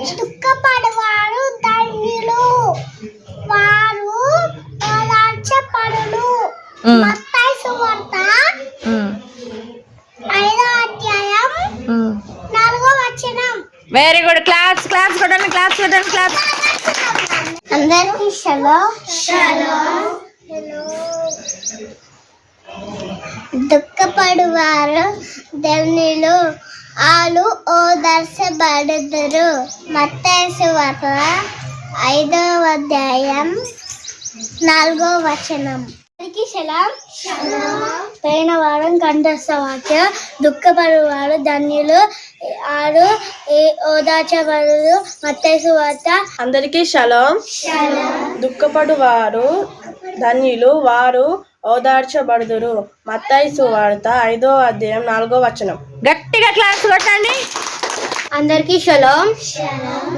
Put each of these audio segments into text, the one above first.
దుఃఖపడవారు ధన్యులు, వారు ఓదార్చబడును. మత్తయి సువార్త 5వ అధ్యాయం 4వ వచనం. Very good. క్లాప్స్ క్లాప్స్ కొట్టండి, క్లాప్స్ కొట్టండి, క్లాప్స్. అందరికీ షలోమ్. దుఃఖపడువారు ధన్యులు, వాళ్ళు ఓదార్చబడుదురు. మత్తయి సువార్త 5వ అధ్యాయం 4వ వచనం. అందరికీ షలోమ్. పోయిన వారం కంఠస్థ వాక్యం దుఃఖపడువారు ధన్యులు, ఆరు ఓదార్చబడుదురు. మత్తయి సువార్త. అందరికీ షలోమ్. దుఃఖపడువారు ధన్యులు, వారు ఓదార్చబడుదురు. మత్తయి సువార్త 5వ అధ్యాయం 4వ వచనం. గట్టిగా క్లాస్ కొట్టండి. అందరికీ షలోమ్.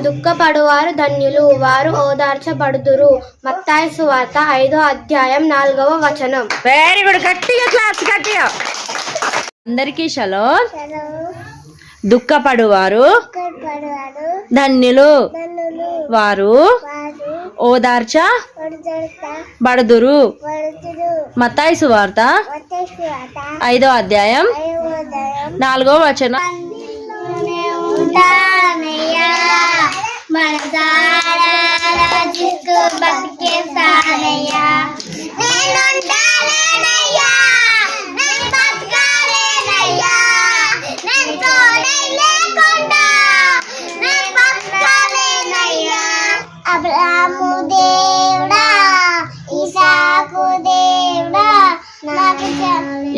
దుఃఖపడువారు ధన్యులు, వారు ఓదార్చబడుదురు. మత్తయి సువార్త 5వ అధ్యాయం 4వ వచనం. Very good. గట్టిగా క్లాస్, గట్టిగా. అందరికీ షలోమ్. దుఃఖపడువారు ధన్యులు, వారు ఓదార్చబడుదురు. మత్తయి సువార్త 5వ అధ్యాయం 4వ వచనం. అబ్రాహాము దేవుడా, ఇసాకు దేవుడా,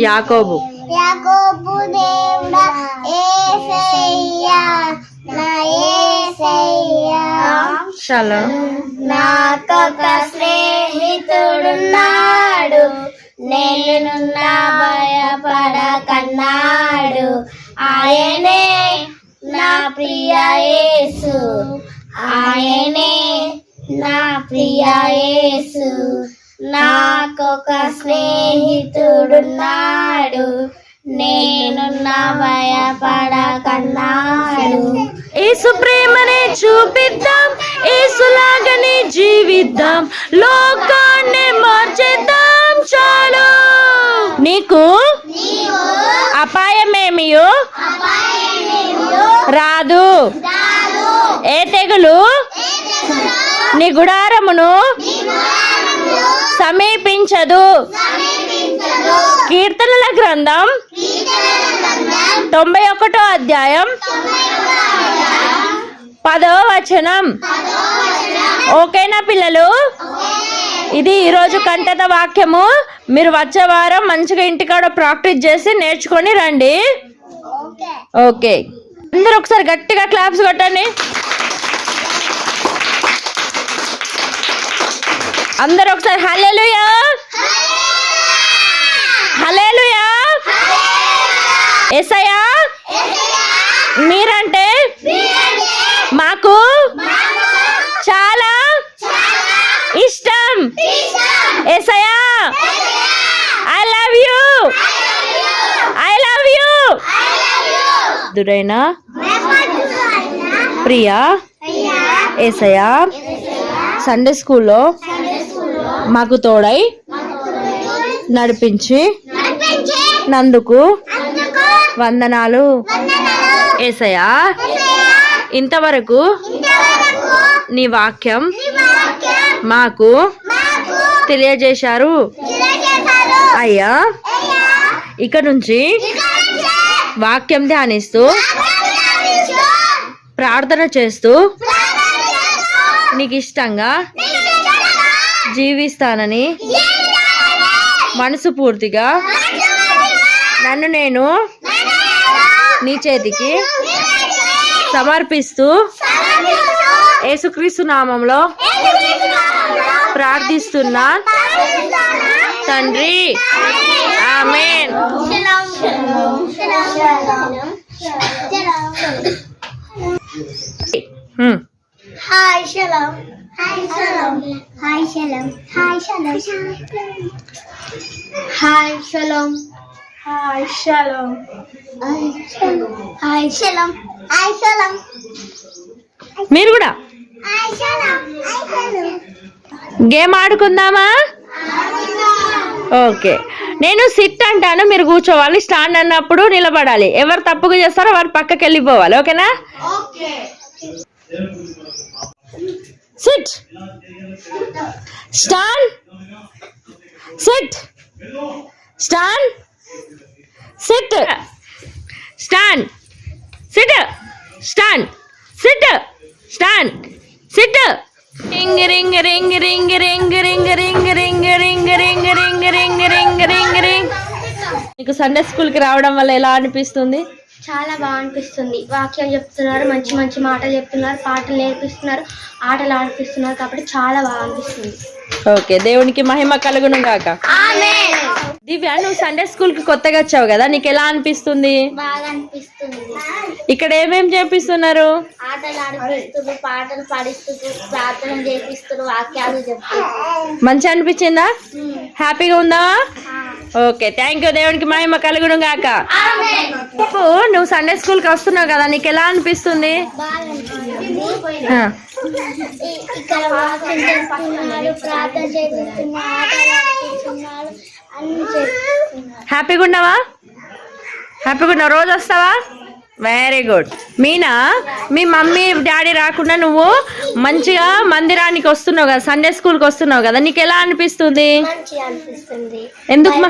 యాకోబు దేవుడా, యేసయ్యా నా యేసయ్యా. షలోమ్. నాకొక స్నేహితుడున్నాడు, నేను భయపడకన్నాడు. ఆయనే నా ప్రియ యేసు, ఆయనే నా ప్రియ యేసు. నాకొక స్నేహితుడున్నాడు, నేను భయపడకన్నాడు. యేసు ప్రేమనే చూపిద్దాం, యేసులాగానే జీవిద్దాం, లోకాన్ని మార్చేద్దాం. చాలు. నీకు అపాయమేమియో రాదు, ఏ తెగులు నీ గుడారమును సమీపించదు. కీర్తనల గ్రంథం 91వ అధ్యాయం 10వ వచనం. ఓకేనా పిల్లలు? ఇది ఈరోజు కంఠత వాక్యము. మీరు వచ్చే వారం మంచిగా ఇంటికాడ ప్రాక్టీస్ చేసి నేర్చుకొని రండి. ఓకే, అందరూ ఒకసారి గట్టిగా క్లాప్స్ కొట్టండి. అందరూ ఒకసారి హల్లెలూయా, హల్లెలూయా. యేసయ్యా మీరంటే మాకు చాలా ఇష్టం. Yesayya I love you, I love you. దురైనా ప్రియా యేసయ్యా సండే స్కూల్లో మాకు తోడై నడిపించి నందుకు వందనాలు. యేసయ్యా ఇంతవరకు నీ వాక్యం మాకు తెలియజేశారు. అయ్యా ఇక నుంచి వాక్యం ధ్యానిస్తూ ప్రార్థన చేస్తూ నీకు ఇష్టంగా జీవిస్తానని మనసు పూర్తిగా నన్ను నేను నీ చేతికి సమర్పిస్తూ యేసుక్రీస్తు నామంలో ప్రార్థిస్తున్నా తండ్రి, amen. Hi shalom, hi shalom, hi shalom, hi shalom, hi shalom. Hi shalom hi shalom hi shalom మీరు కూడా hi shalom hi shalom game ఆడుకుందామా? ఓకే, నేను సిట్ అంటాను, మీరు కూర్చోవాలి. స్టాండ్ అన్నప్పుడు నిలబడాలి. ఎవరు తప్పుగా చేస్తారో వారు పక్కకి వెళ్ళిపోవాలి. ఓకేనా? Okay SIT, stand, SIT, stand, SIT, stand, SIT, stand, SIT, stand, SIT. Ring ring ring ring ring ring ring ring ring ring ring ring ring ring ring. మీకు సండే స్కూల్కి రావడం వల్ల ఎలా అనిపిస్తుంది? చాలా బాగా అనిపిస్తుంది. వాక్యాలు చెప్తున్నారు, మంచి మంచి మాటలు చెప్తున్నారు, పాటలు నేర్పిస్తున్నారు, ఆటలు ఆడిపిస్తున్నారు, కాబట్టి చాలా బాగా అనిపిస్తుంది. ఓకే, దేవునికి మహిమ కలుగును గాక. దివ్య, నువ్వు సండే స్కూల్ కి కొత్తగా వచ్చావు కదా, నీకు ఎలా అనిపిస్తుంది? బాగా అనిపిస్తుంది. ఇక్కడ ఏమేం చేపిస్తున్నారు? ఆటలు ఆడిపిస్తున్నారు, పాటలు పాడిస్తున్నారు, ప్రార్థన చేపిస్తున్నారు, వాక్యాలు చెప్తున్నారు. మంచి అనిపించిందా? హ్యాపీగా ఉందా? Okay, thank you. దేవునికి మహిమ కలుగును గాక. నువ్వు సండే స్కూల్ కి వస్తున్నావు కదా, నీకు ఎలా అనిపిస్తుంది? బాగా అనిపిస్తుంది. ఆ, ఇక్కడ వాక్యం చేస్తున్నారు, ప్రార్థన చేపిస్తున్నారు, ఆటలు ఆడిపిస్తున్నారు, అన్ని చేపిస్తున్నారు. హ్యాపీగా ఉన్నావా? హ్యాపీగా ఉన్నావు? రోజు వస్తావా? Very good. మీనా, మీ మమ్మీ డాడీ రాకుండా నువ్వు మంచిగా మందిరానికి వస్తున్నావు కదా, సండే స్కూల్కి వస్తున్నావు కదా, నీకు ఎలా అనిపిస్తుంది? మంచిగా అనిపిస్తుంది. ఎందుకు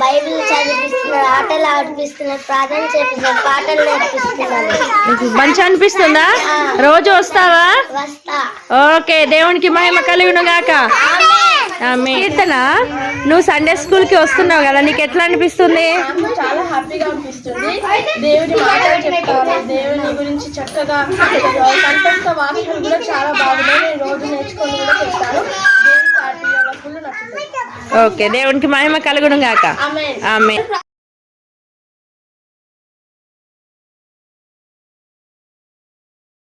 బైబిల్ చదివిస్తున్నారు, ఆటలు ఆడిపిస్తున్నారు, ప్రార్థన చేపిస్తున్నారు, పాటలు నేర్పిస్తున్నారు. నీకు మంచి అనిపిస్తుందా? రోజు వస్తావా? వస్తా. ఓకే, దేవునికి మహిమ కలుగును గాక. కీర్తన, నువ్వు సండే స్కూల్ కి వస్తున్నావు కదా, నీకు ఎట్లా అనిపిస్తుంది? చాలా హ్యాపీగా అనిపిస్తుంది. దేవుని మాటలు చెప్తారు, దేవుని గురించి చక్కగా కంఠస్థ వాక్యం కూడా చాలా బాగున్నాయి. నేను రోజు నేర్చుకొని కూడా చెప్తాను. దేవుని ఫుల్ నచ్చుతుంది. ఓకే, దేవునికి మహిమ కలుగును గాక. ఆమేన్. ఆమేన్.